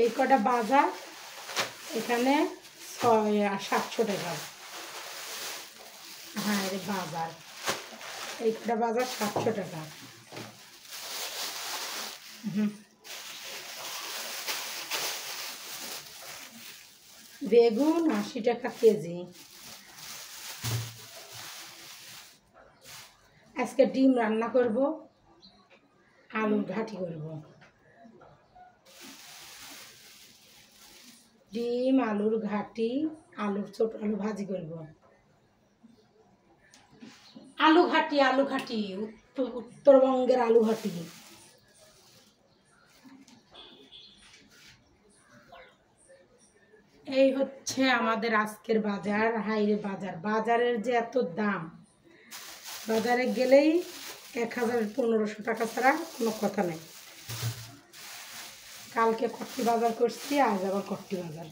এই কটা বাজার এখানে 700 টাকা। হ্যাঁ রে বাজার, এই কটা বাজার 700 টাকা। বেগুন 80 টাকা কেজি। আজকে ডিম রান্না করব, আলুর ঘাটি করব। ডিম আলুর ঘাটি, ছোট আলু ভাজি করব। আলু ঘাটি উত্তরবঙ্গের আলু ঘাটি। এই হচ্ছে আমাদের আজকের বাজার। হাইরে বাজারের যে এত দাম, বাজারে গেলেই 1000-1500 টাকা ছাড়া কোনো কথা নেই। কালকে কট্টি বাজার করছি, আজ আবার কট্টি বাজার।